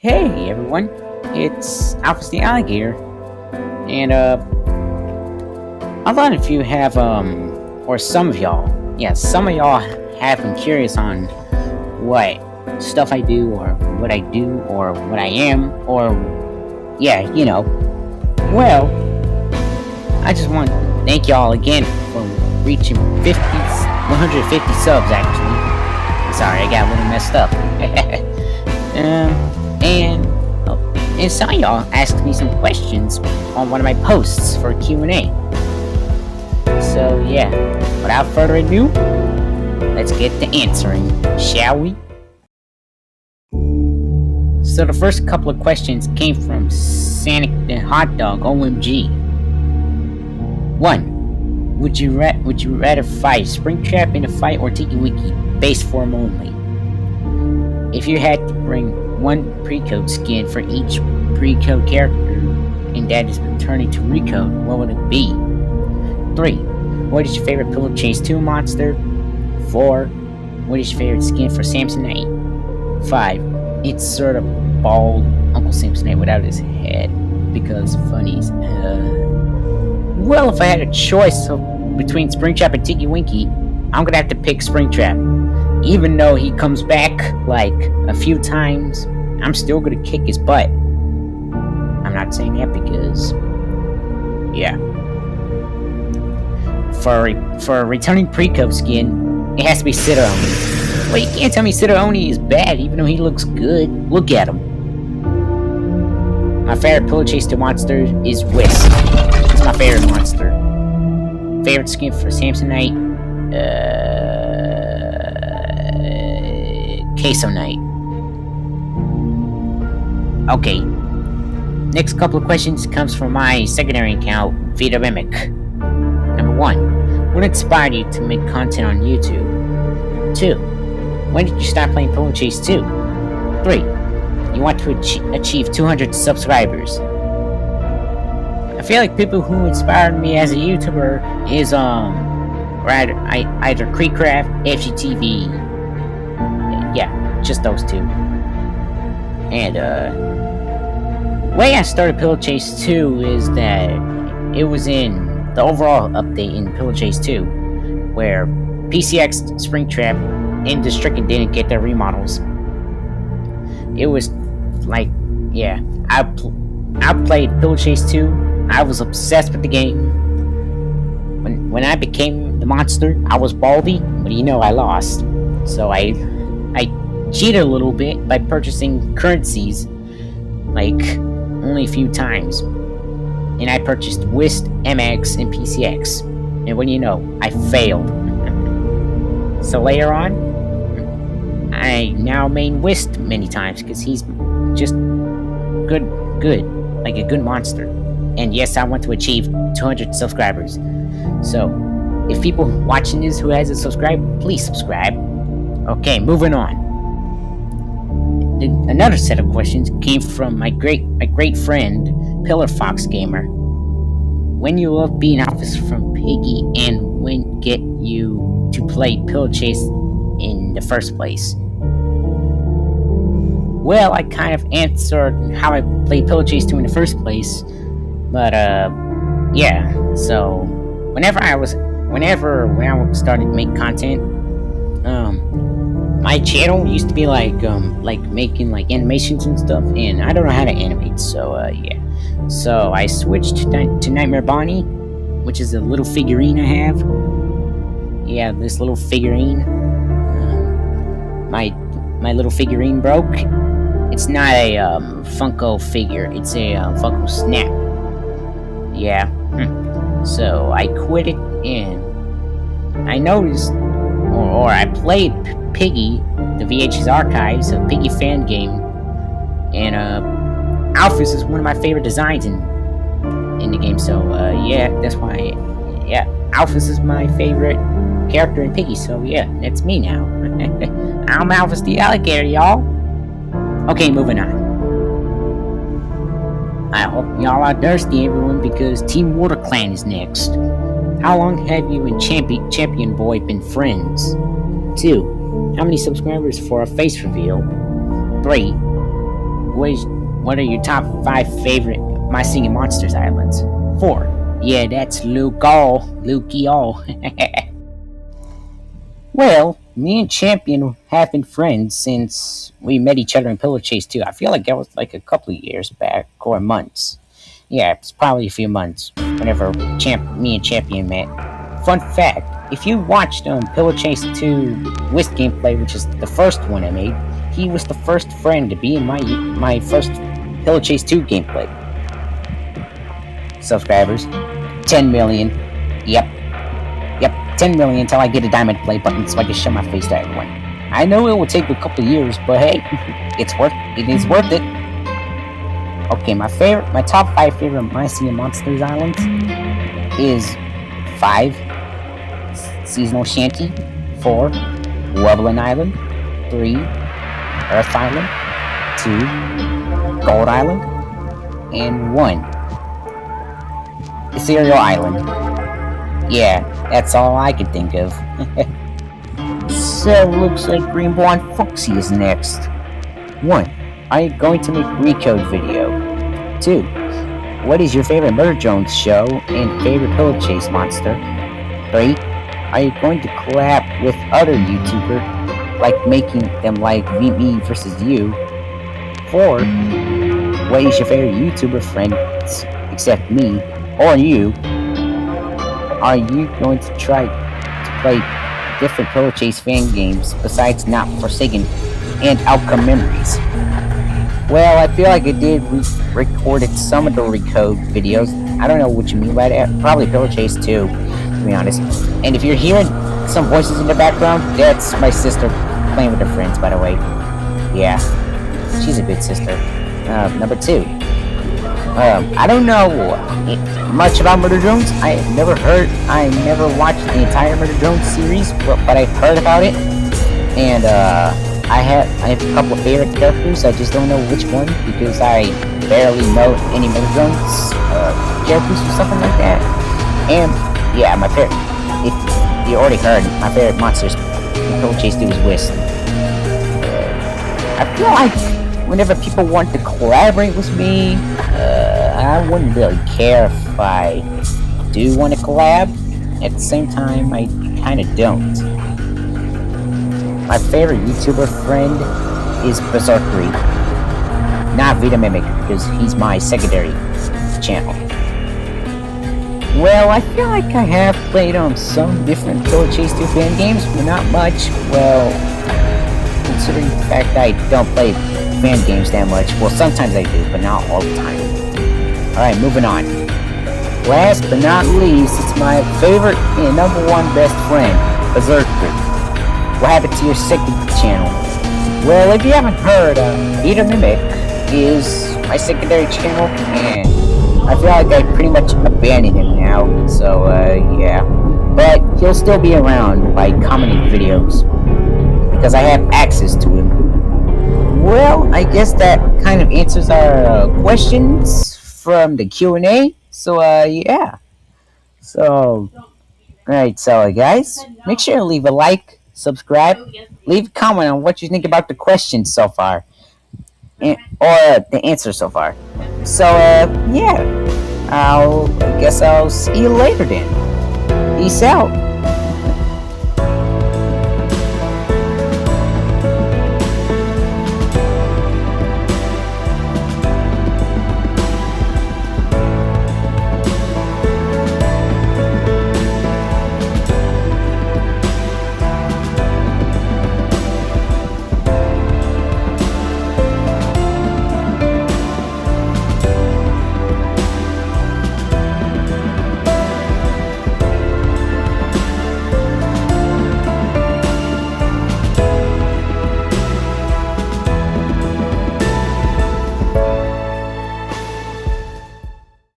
Hey everyone, it's Alphas the Alligator, and a lot of you have or some of y'all, some of y'all have been curious on what stuff I do, or what I do, or what I am, or Well, I just want to thank y'all again for reaching 150 subs. Actually, sorry, I got a little messed up. And some of y'all asked me some questions on one of my posts for Q&A. So yeah, without further ado, let's get to answering, shall we? So the first couple of questions came from Sonic the Hot Dog OMG. 1. Would you rather fight Springtrap in a fight or Tiki Wiki base form only? If you had to bring one Precode skin for each Precode character, and that is returning to Recode, what would it be? 3. What is your favorite Pillow Chase 2 monster? 4. What is your favorite skin for Samsonite? 5. It's sort of bald Uncle Samsonite without his head, because funnies. Well, if I had a choice between Springtrap and Tiki Winky, I'm gonna have to pick Springtrap. Even though he comes back like a few times, I'm still gonna kick his butt. I'm not saying that because, for a returning Precode skin, it has to be Siddaoni. Well, you can't tell me Siddaoni is bad, even though he looks good. Look at him. My favorite Pillow Chase 2 monster is Whisk. It's my favorite monster. Favorite skin for Samsonite? Queso Knight. Okay. Next couple of questions comes from my secondary account, Vita Mimic. Number 1. What inspired you to make content on YouTube? 2. When did you start playing Pillow Chase 2? 3. You want to achieve 200 subscribers. I feel like people who inspired me as a YouTuber is either Creekcraft, FGTV. Yeah, just those two. And way I started Pillow Chase 2 is that it was in the overall update in Pillow Chase 2, where PCX, Springtrap, and Destricken didn't get their remodels. It was like, I played Pillow Chase 2. I was obsessed with the game. When I became the monster, I was Baldy, but I lost. So I cheated a little bit by purchasing currencies, like only a few times. And I purchased Whist, MX, and PCX. And what do you know? I failed. So later on, I now main Whist many times because he's just good, like a good monster. And yes, I want to achieve 200 subscribers. So, if people watching this who hasn't subscribed, please subscribe. Okay, moving on. Another set of questions came from my great friend, Pillar Fox Gamer. When you will be in office from Piggy, and when get you to play Pillow Chase in the first place? Well, I kind of answered how I played Pillow Chase 2 in the first place, but so when I started to make content, my channel used to be like making like animations and stuff, and I don't know how to animate, so so I switched to Nightmare Bonnie, which is a little figurine I have. This little figurine. My little figurine broke. It's not a Funko figure, it's a Funko Snap. So I quit it, and I noticed, or I played Piggy, the VHS archives of Piggy fan game, and Alphys is one of my favorite designs in the game. So that's why Alphys is my favorite character in Piggy. So that's me now. I'm Alphys the Alligator, y'all. Okay, moving on. I hope y'all are thirsty, everyone, because Team Water Clan is next. How long have you and Champion Boy been friends? 2. How many subscribers for a face reveal? 3. what are your top 5 favorite My Singing Monsters islands? 4. Yeah, that's Lukey all. Well, me and Champion have been friends since we met each other in Pillar Chase 2. I feel like that was like a couple of years back, or months. Yeah, it's probably a few months whenever me and Champion met. Fun fact, if you watched Pillar Chase 2 Whisk gameplay, which is the first one I made, he was the first friend to be in my first Pillar Chase 2 gameplay. Subscribers, 10 million. Yep, 10 million until I get a diamond play button so I can show my face to everyone. I know it will take a couple of years, but hey, it is worth it. Okay, my top 5 favorite My Singing Monsters islands is 5, Seasonal Shanty, 4, Wobbling Island, 3, Earth Island, 2, Gold Island, and 1, Ethereal Island. Yeah, that's all I can think of. So, looks like Green Blonde Foxy is next. 1. Are you going to make a recode video? 2. What is your favorite Murder Drones show and favorite Pillar Chase monster? 3. Are you going to collab with other YouTubers, like making them like me versus you? 4. What is your favorite YouTuber friend, except me, or you? Are you going to try to play different Pillar Chase fan games besides Not Forsaken and Outcome Memories? Well, I feel like I did recorded some of the recode videos. I don't know what you mean by that. Probably Pillar Chase 2, to be honest. And if you're hearing some voices in the background, that's my sister playing with her friends, by the way. Yeah, she's a good sister. Number 2. I don't know much about Murder Drones. I never watched the entire Murder Drones series, but I've heard about it. And I have a couple of favorite characters. I just don't know which one because I barely know any Murder Drones characters or something like that. And yeah, my favorite. If you already heard, my favorite monsters in Pillar Chase 2 is Whisk. I feel like whenever people want to collaborate with me, I wouldn't really care if I do want to collab. At the same time, I kind of don't. My favorite YouTuber friend is Berserkery, not Vita Mimic, because he's my secondary channel. Well, I feel like I have played on some different Pillar Chase 2 fan games, but not much. Well, considering the fact I don't play fan games that much. Well, sometimes I do, but not all the time. Alright, moving on. Last but not least, it's my favorite and number 1 best friend, Berserker. What happened to your second channel? Well, if you haven't heard, Vita Mimic is my secondary channel, and I feel like I pretty much abandoned him now, so, yeah. But he'll still be around by commenting videos, because I have access to him. Well, I guess that kind of answers our questions from the Q&A. So, yeah. So, alright, so guys, make sure to leave a like, subscribe, leave a comment on what you think about the questions so far, or the answers so far. So, yeah. I guess I'll see you later then. Peace out.